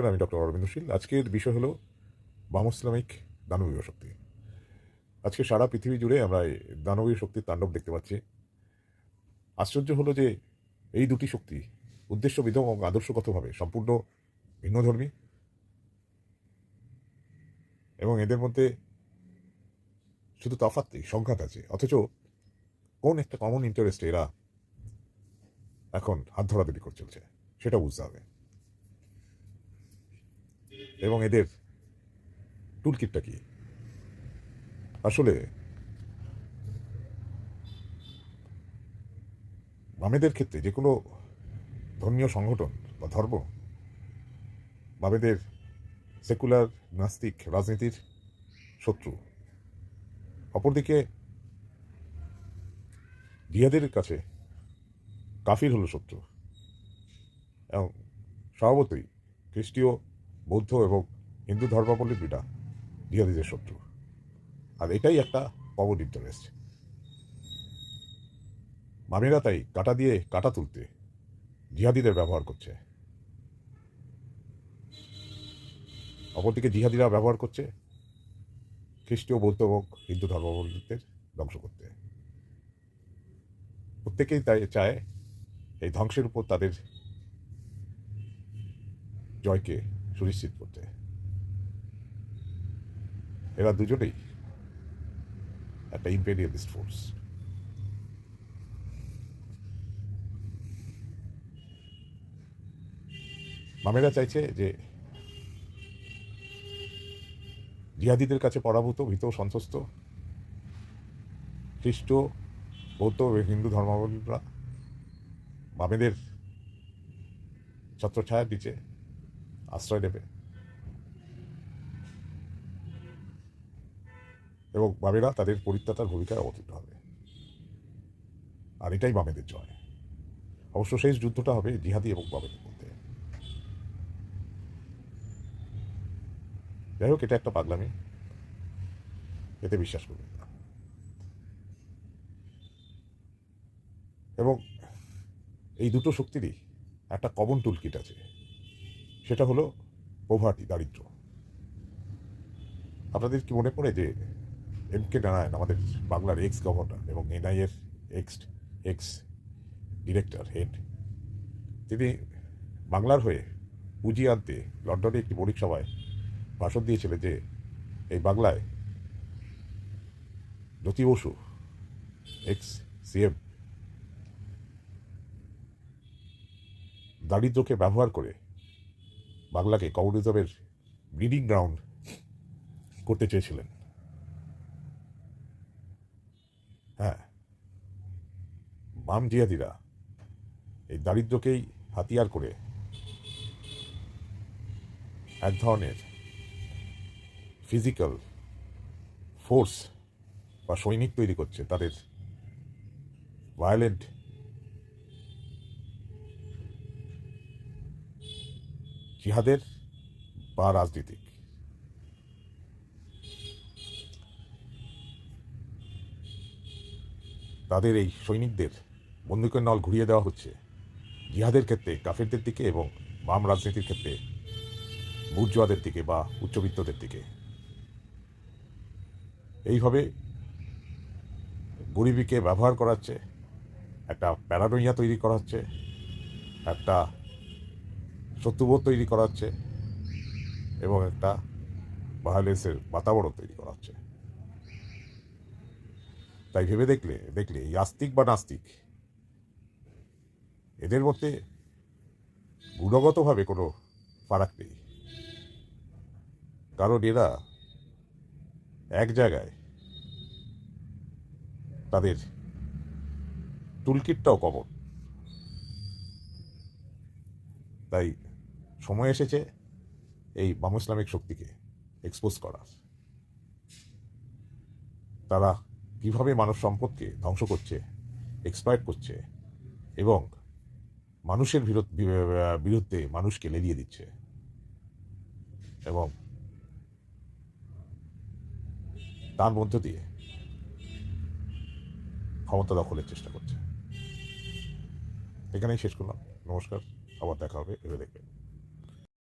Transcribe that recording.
আমি ডক্টর অরবিন্দ শীল। আজকের বিষয় হলো বাম ইসলামিক দানবীয় শক্তি। আজকে সারা পৃথিবী জুড়ে আমরা এই দানবীয় শক্তির তাণ্ডব দেখতে পাচ্ছি। আশ্চর্য হলো যে এই দুটি শক্তি উদ্দেশ্যবিধ এবং আদর্শগতভাবে সম্পূর্ণ ভিন্নধর্মী, এবং এদের মধ্যে শুধু তফাৎ নেই, সংঘাত আছে। অথচ কোন একটা কমন ইন্টারেস্টে এরা এখন হাত ধরাধরি করে চলছে সেটা বুঝতে হবে, এবং এদের টুলকিটটা কি। আসলে বামেদের ক্ষেত্রে যে কোনো ধর্মীয় সংগঠন বা ধর্ম বামেদের সেকুলার নাস্তিক রাজনীতির শত্রু। অপরদিকে জিহাদের কাছে কাফির হলো শত্রু, এবং স্বভাবতই খ্রিস্টীয়, বৌদ্ধ এবং হিন্দু ধর্মাবলম্বীরা জিহাদিদের শত্রু। আর এটাই একটা কমন ইন্টারেস্ট। বামেরা তাই কাটা দিয়ে কাটা তুলতে জিহাদিদের ব্যবহার করছে, অপরদিকে জিহাদিরা ব্যবহার করছে খ্রিস্টীয়, বৌদ্ধ এবং হিন্দু ধর্মাবলম্বীদের ধ্বংস করতে। প্রত্যেকেই তাই চায় এই ধ্বংসের উপর তাদের জয়কে সুনিশ্চিত করতে। এরা দুজনেই একটা ইম্পেরিয়ালিস্ট ফোর্স। বামেরা চাইছে যে জিহাদিদের কাছে পরাভূত, ভীত, সন্ত্রস্ত খ্রিস্ট, বৌদ্ধ এবং হিন্দু ধর্মাবলম্বীরা বামেদের ছত্রছায়ার নিচে আশ্রয় নেবে, এবং বামেরা তাদের পরিত্রাতার ভূমিকায় অবতীর্ণ হবে। আর এটাই বামেদের জয়। অবশ্য শেষ যুদ্ধটা হবে জিহাদি এবং বামেদের মধ্যে। যাই হোক, এটা একটা পাগলামি, এতে বিশ্বাস করবেন না। এবং এই দুটো শক্তিরই একটা কমন টুলকিট আছে, সেটা হলো পোভার্টি, দারিদ্র্য। আপনাদের কি মনে পড়ে যে এম.কে. নারায়ণ, আমাদের বাংলার এক্স গভর্নর এবং এনআইএর এক্স ডিরেক্টর হেড, তিনি বাংলার হয়ে পুঁজি আনতে লন্ডনে একটি বণিক সভায় ভাষণ দিয়েছিলেন যে এই বাংলায় জ্যোতি বসু, এক্স সিএম, দারিদ্র্যকে ব্যবহার করে বাংলাকে কমিউনিজমের ব্রিডিং গ্রাউন্ড করতে চেয়েছিলেন। হ্যাঁ, বাম জিহাদিরা এই দারিদ্র্যকেই হাতিয়ার করে এক ধরনের ফিজিক্যাল ফোর্স বা সৈনিক তৈরি করছে, তাদের ভায়োলেন্ট জিহাদের বা রাজনীতিক। তাদের এই সৈনিকদের বন্দুকের নল ঘুরিয়ে দেওয়া হচ্ছে জিহাদের ক্ষেত্রে কাফেরদের দিকে, এবং বাম রাজনীতির ক্ষেত্রে বুর্জোয়াদের দিকে বা উচ্চবিত্তদের দিকে। এইভাবে গরিবীকে ব্যবহার করা হচ্ছে, একটা প্যারানোইয়া তৈরি করা হচ্ছে, একটা শত্রুবোধ তৈরি করা হচ্ছে, এবং একটা ভায়োলেন্সের বাতাবরণ তৈরি করা হচ্ছে। তাই ভেবে দেখলে এই আস্তিক বা নাস্তিক, এদের মধ্যে গুণগতভাবে কোনো ফারাক নেই, কারণ এরা এক জায়গায়, তাদের টুলকিটটাও কমন। তাই সময় এসেছে এই বাম ইসলামিক শক্তিকে এক্সপোজ করার। তারা কিভাবে মানব সম্পদকে ধ্বংস করছে, এক্সপ্লয়েট করছে, এবং মানুষের বিরুদ্ধে মানুষকে লেলিয়ে দিচ্ছে, এবং তার মধ্য দিয়ে ক্ষমতা দখলের চেষ্টা করছে। এখানেই শেষ করলাম। নমস্কার, আবার দেখা হবে, ভেবে দেখবেন।